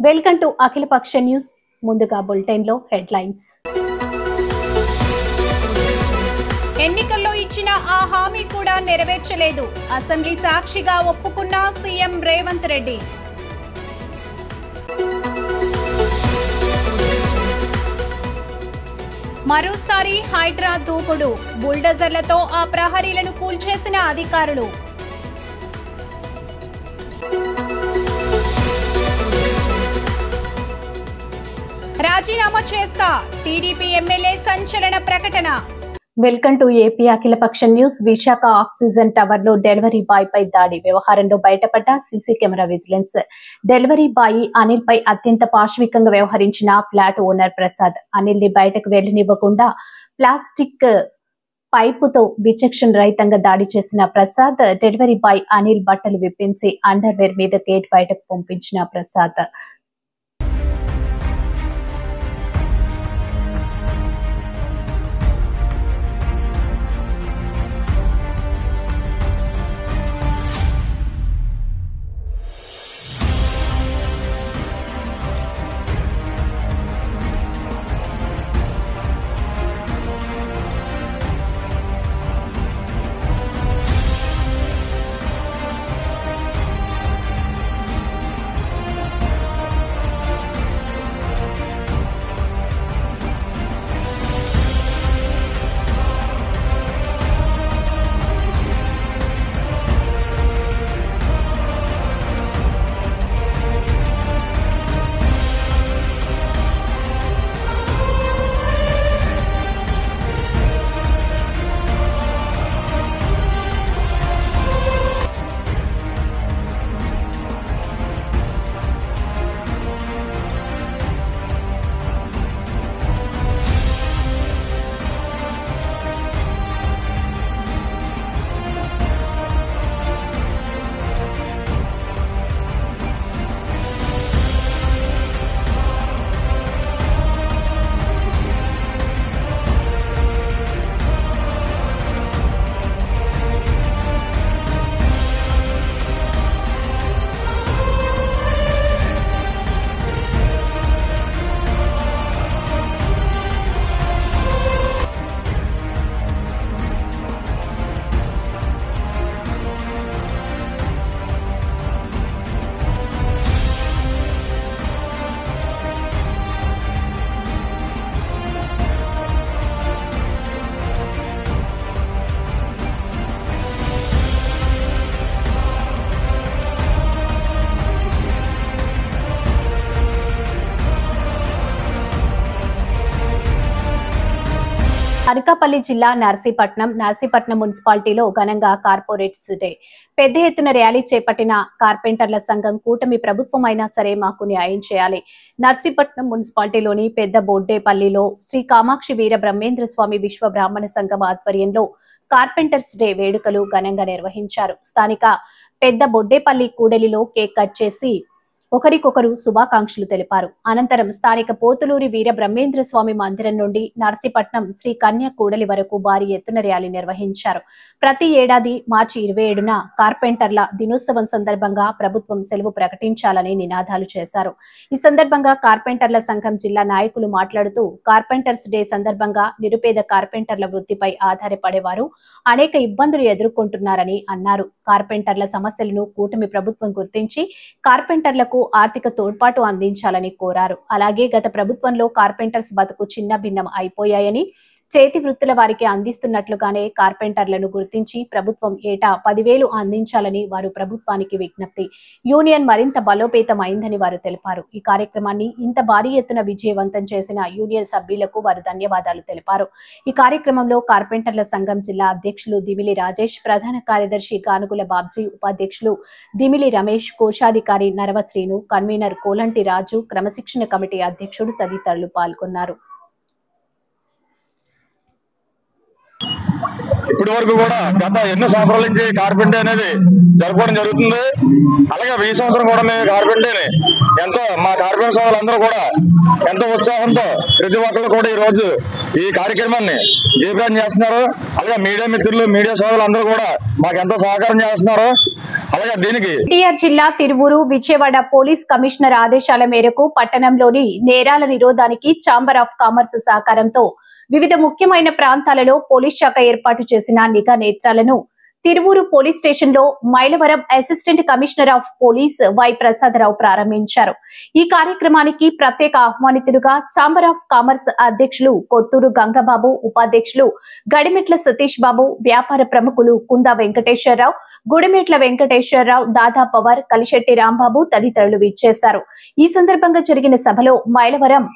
Welcome to అఖిలపక్ష news. ముందుగా bulletin లో హెడ్లైన్స్. ఎన్నికల్లో ఇచ్చిన ఆ హామీ కూడా నెరవేర్చలేదు. అసెంబ్లీ సాక్షిగా ఒప్పుకున్న సీఎం రేవంత్ రెడ్డి. మరోసారి హైడ్రా దూకుడు. బుల్డోజర్లతో ఆ ప్రహరీలను కూల్చేసిన అధికారులు. రాజీనామా చేస్తా టీడీపీ ఎమ్మెల్యే సంచలన ప్రకటన. వెల్కమ్ టు ఏపీ అఖిలపక్ష న్యూస్. విశాఖ ఆక్సిజన్ టవర్ లో డెలివరీ బాయ్ పై దాడి. వ్యవహారంలో బయటపడ్డ CC camera vigilance. Delivery boy Anil పై అత్యంత పాశవికంగా వ్యవహరించిన ఫ్లాట్ ఓనర్ ప్రసాద్. అనిల్ ని బయటకు వెళ్లనివ్వకుండా ప్లాస్టిక్ పైపుతో విచక్షణ రహితంగా దాడి చేసిన ప్రసాద్. డెలివరీ బాయ్ అనిల్ బట్టలు విప్పించి అండర్ వేర్ మీద గేట్ బయటకు పంపించిన ప్రసాద్. అనకాపల్లి జిల్లా నర్సీపట్నం మున్సిపాలిటీలో ఘనంగా కార్పొరేట్స్ డే. పెద్ద ఎత్తున ర్యాలీ చేపట్టిన కార్పెంటర్ల సంఘం కూటమి ప్రభుత్వం అయినా సరే మాకు న్యాయం చేయాలి. నర్సీపట్నం మున్సిపాలిటీలోని పెద్ద బొడ్డేపల్లిలో శ్రీ కామాక్షి వీర బ్రహ్మేంద్ర స్వామి విశ్వ బ్రాహ్మణ సంఘం ఆధ్వర్యంలో కార్పెంటర్స్ డే వేడుకలు ఘనంగా నిర్వహించారు. స్థానిక పెద్ద బొడ్డేపల్లి కూడలిలో కేక్ కట్ చేసి ఒకరికొకరు శుభాకాంక్షలు తెలిపారు. అనంతరం స్థానిక పోతులూరి వీర బ్రహ్మేంద్ర స్వామి మందిరం నుండి నర్సీపట్నం శ్రీ కన్య కూడలి వరకు భారీ ఎత్తున ర్యాలీ నిర్వహించారు. ప్రతి ఏడాది మార్చి 27న కార్పెంటర్ల దినోత్సవం సందర్భంగా ప్రభుత్వం సెలవు ప్రకటించాలని నినాదాలు చేశారు. ఈ సందర్భంగా కార్పెంటర్ల సంఘం జిల్లా నాయకులు మాట్లాడుతూ కార్పెంటర్స్ డే సందర్భంగా నిరుపేద కార్పెంటర్ల వృత్తిపై ఆధారపడేవారు అనేక ఇబ్బందులు ఎదుర్కొంటున్నారని అన్నారు. కార్పెంటర్ల సమస్యలను కూటమి ప్రభుత్వం గుర్తించి కార్పెంటర్లకు ఆర్థిక తోడ్పాటు అందించాలని కోరారు. అలాగే గత ప్రభుత్వంలో కార్పెంటర్స్ బతుకు చిన్న భిన్నం అయిపోయాయని, చేతి వృత్తుల వారికి అందిస్తున్నట్లుగానే కార్పెంటర్లను గుర్తించి ప్రభుత్వం ఏటా 10,000 అందించాలని వారు ప్రభుత్వానికి విజ్ఞప్తి. యూనియన్ మరింత బలోపేతం అయిందని వారు తెలిపారు. ఈ కార్యక్రమాన్ని ఇంత భారీ ఎత్తున విజయవంతం చేసిన యూనియన్ సభ్యులకు వారు ధన్యవాదాలు తెలిపారు. ఈ కార్యక్రమంలో కార్పెంటర్ల సంఘం జిల్లా అధ్యక్షులు దిమిలి రాజేష్, ప్రధాన కార్యదర్శి గానుగుల బాబ్జీ, ఉపాధ్యక్షులు దిమిలి రమేష్, కోశాధికారి నరవ శ్రీను, కన్వీనర్ కోలంటి రాజు, క్రమశిక్షణ కమిటీ అధ్యక్షుడు తదితరులు పాల్గొన్నారు. ఇప్పటి వరకు కూడా గత ఎన్నో సంవత్సరాల నుంచి కార్పెంటర్ అనేది జరుపుకోవడం జరుగుతుంది. అలాగే ఈ సంవత్సరం కూడా మేము కార్పెంటర్ని ఎంతో మా కార్పెంటర్ సోదరులందరూ కూడా ఎంతో ఉత్సాహంతో ప్రతి ఒక్కరు కూడా ఈ రోజు ఈ కార్యక్రమాన్ని జయప్రదం చేస్తున్నారు. అలాగే మీడియా మిత్రులు, మీడియా సోదరులు అందరూ కూడా మాకు ఎంతో సహకారం చేస్తున్నారు. అలాగే దీనికి ఎన్టీఆర్ జిల్లా తిరువూరు విజయవాడ పోలీస్ కమిషనర్ ఆదేశాల మేరకు పట్టణంలోని నేరాల నిరోధానికి ఛాంబర్ ఆఫ్ కామర్స్ సహకారంతో వివిధ ముఖ్యమైన ప్రాంతాలలో పోలీస్ శాఖ ఏర్పాటు చేసిన నిఘా నేత్రాలను తిరువూరు పోలీస్ స్టేషన్ లో Mylavaram assistant commissioner of police Y Prasadarao ప్రారంభించారు. ఈ కార్యక్రమానికి ప్రత్యేక ఆహ్వానితులుగా ఛాంబర్ ఆఫ్ కామర్స్ అధ్యక్షులు కొత్తూరు గంగబాబు, ఉపాధ్యక్షులు గడిమెట్ల సతీష్ బాబు, వ్యాపార ప్రముఖులు కుందా వెంకటేశ్వరరావు, గుడిమెట్ల వెంకటేశ్వరరావు, దాదా పవర్, కలిశెట్టి రాంబాబు తదితరులు విచ్చేశారు. ఈ సందర్భంగా జరిగిన సభలో మైలవరం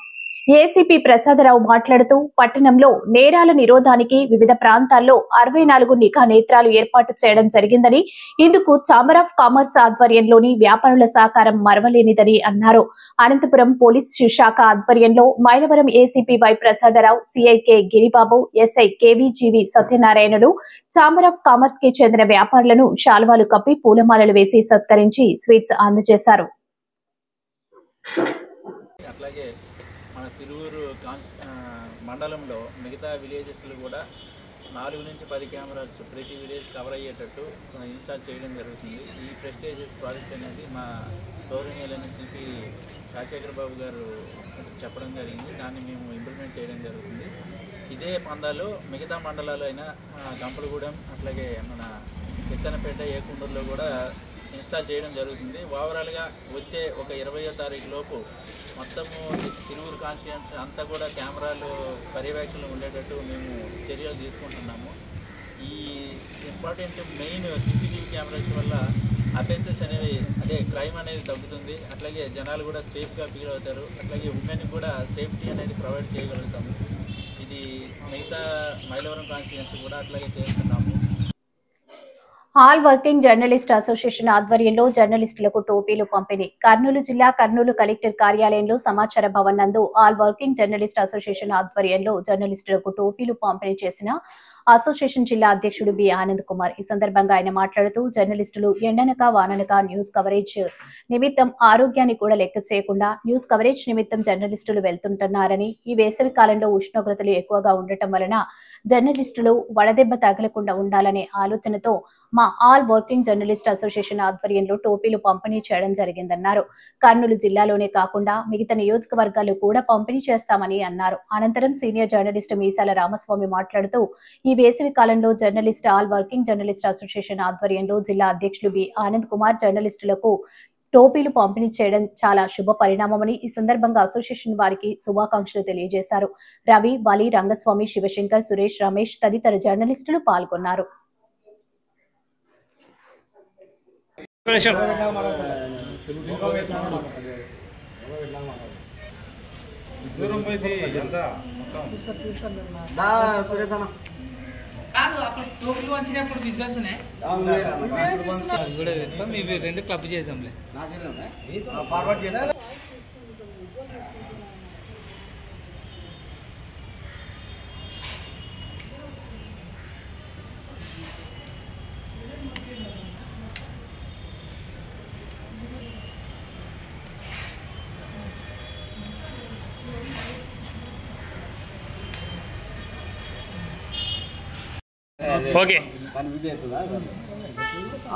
ఏసీపీ ప్రసాదరావు మాట్లాడుతూ పట్టణంలో నేరాల నిరోధానికి వివిధ ప్రాంతాల్లో 64 నిఘా నేత్రాలు ఏర్పాటు చేయడం జరిగిందని, ఇందుకు ఛాంబర్ ఆఫ్ కామర్స్ ఆధ్వర్యంలోని వ్యాపారుల సహకారం మరవలేనిదని అన్నారు. అనంతపురం పోలీస్ శాఖ ఆధ్వర్యంలో Mylavaram ACP Y Prasadarao, CI K Giribabu, SI KVGV సత్యనారాయణలు ఛాంబర్ ఆఫ్ కామర్స్ కి చెందిన వ్యాపారులను శాల్వాలు కప్పి పూలమాలలు వేసి సత్కరించి స్వీట్స్ అందజేశారు. మన తిరువూరు మండలంలో మిగతా విలేజెస్లో కూడా 4 నుంచి 10 కెమెరాస్ ప్రతి విలేజ్ కవర్ అయ్యేటట్టు ఇన్స్టాల్ చేయడం జరుగుతుంది. ఈ ప్రెస్టేజ్ ప్రాజెక్ట్ అనేది మా గౌరవనీయులైన సిపి రాజశేఖర్ బాబు గారు చెప్పడం జరిగింది. దాన్ని మేము ఇంప్లిమెంట్ చేయడం జరుగుతుంది. ఇదే పందాలు మిగతా మండలాలు అయిన గంపలగూడెం, అట్లాగే మన కిత్తనపేట, ఏకుండూరులో కూడా ఇన్స్టాల్ చేయడం జరుగుతుంది. ఓవరాల్గా వచ్చే ఒక 20వ తారీఖు లోపు మొత్తము తిరువూరు కాన్స్టిట్యుయెన్సీ అంతా కూడా కెమెరాలు పర్యవేక్షణలో ఉండేటట్టు మేము చర్యలు తీసుకుంటున్నాము. ఈ ఇంపార్టెంట్ మెయిన్ సీసీటీవీ కెమెరాస్ వల్ల అఫెన్సెస్ అనేవి, అదే క్రైమ్ అనేది తగ్గుతుంది. అట్లాగే జనాలు కూడా సేఫ్గా ఫీల్ అవుతారు. అట్లాగే ఉమెన్ కూడా సేఫ్టీ అనేది ప్రొవైడ్ చేయగలుగుతాము. ఇది మిగతా మైలవరం కాన్స్టిట్యుయెన్సీ కూడా అట్లాగే చేస్తున్నాము. ఆల్ వర్కింగ్ జర్నలిస్ట్ అసోసియేషన్ ఆధ్వర్యంలో జర్నలిస్టులకు టోపీలు పంపిణీ. కర్నూలు జిల్లా కర్నూలు కలెక్టర్ కార్యాలయంలో సమాచార భవన్ నందు ఆల్ వర్కింగ్ జర్నలిస్ట్ అసోసియేషన్ ఆధ్వర్యంలో జర్నలిస్టులకు టోపీలు పంపిణీ చేసిన అసోసియేషన్ జిల్లా అధ్యక్షుడు బి ఆనంద్ కుమార్. ఈ సందర్భంగా ఆయన మాట్లాడుతూ జర్నలిస్టులు ఎండనక వాననక న్యూస్ కవరేజ్ నిమిత్తం ఆరోగ్యాన్ని కూడా లెక్క చేయకుండా న్యూస్ కవరేజ్ నిమిత్తం జర్నలిస్టులు వెళ్తుంటున్నారని, ఈ వేసవి కాలంలో ఉష్ణోగ్రతలు ఎక్కువగా ఉండటం వలన జర్నలిస్టులు వడదెబ్బ తగలకుండా ఉండాలనే ఆలోచనతో మా ఆల్ వర్కింగ్ జర్నలిస్ట్ అసోసియేషన్ ఆధ్వర్యంలో టోపీలు పంపిణీ చేయడం జరిగిందన్నారు. కర్నూలు జిల్లాలోనే కాకుండా మిగతా నియోజకవర్గాలు కూడా పంపిణీ చేస్తామని అన్నారు. అనంతరం సీనియర్ జర్నలిస్ట్ మీసాల రామస్వామి మాట్లాడుతూ ఈ వేసవి కాలంలో journalist all working journalist association ఆధ్వర్యంలో జిల్లా అధ్యక్షులు బి ఆనంద్ కుమార్ జర్నలిస్టులకు టోపీలు పంపిణీ చేయడం చాలా శుభ పరిణామమని, ఈ సందర్భంగా అసోసియేషన్ వారికి శుభాకాంక్షలు తెలియజేశారు. రవి, బలి, రంగస్వామి, శివశంకర్, సురేష్, రమేష్ తదితర జర్నలిస్టులు పాల్గొన్నారు. రెండు క్లబ్ చేసాంలే. Okay.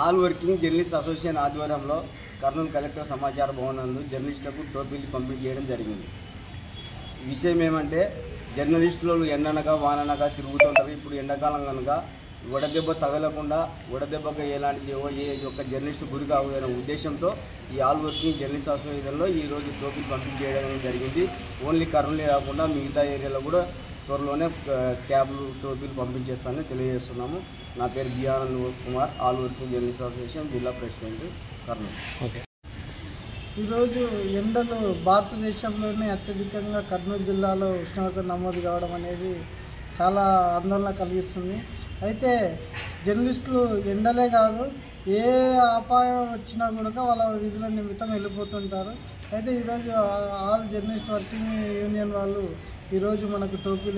All working journalist association ఆధ్వర్యంలో కర్నూలు కలెక్టర్ సమాచార భవన్ నందు జర్నలిస్టులకు టోపీలు పంపిణీ చేయడం జరిగింది. విషయం ఏమంటే జర్నలిస్టులు ఎండనగా వాననగా తిరుగుతుంటారు. ఇప్పుడు ఎండాకాలం కనుక వడదెబ్బ తగలకుండా, వడదెబ్బకు ఎలాంటి ఏ ఒక్క జర్నలిస్టు గురి కావదనే ఉద్దేశంతో ఈ ఆల్ వర్కింగ్ జర్నలిస్ట్ అసోసియేషన్లో ఈరోజు టోపీలు పంపిణీ చేయడం జరిగింది. ఓన్లీ కర్నూలే కాకుండా మిగతా ఏరియాలో కూడా త్వరలోనే క్యాబ్లు, టోపీలు పంపించేస్తానని తెలియజేస్తున్నాము. నా పేరు B Anand Kumar, all working journalist association జిల్లా ప్రెసిడెంట్, కర్నూలు. ఓకే. ఈరోజు ఎండలు భారతదేశంలోనే అత్యధికంగా కర్నూలు జిల్లాలో ఉష్ణోగ్రత నమోదు కావడం అనేది చాలా ఆందోళన కలిగిస్తుంది. అయితే జర్నలిస్టులు ఎండలే కాదు, ఏ అపాయం వచ్చినా కూడా వాళ్ళ విధుల నిమిత్తం వెళ్ళిపోతుంటారు. అయితే ఈరోజు ఆల్ జర్నలిస్ట్ వర్కింగ్ యూనియన్ వాళ్ళు ఈరోజు మనకు టోపీలు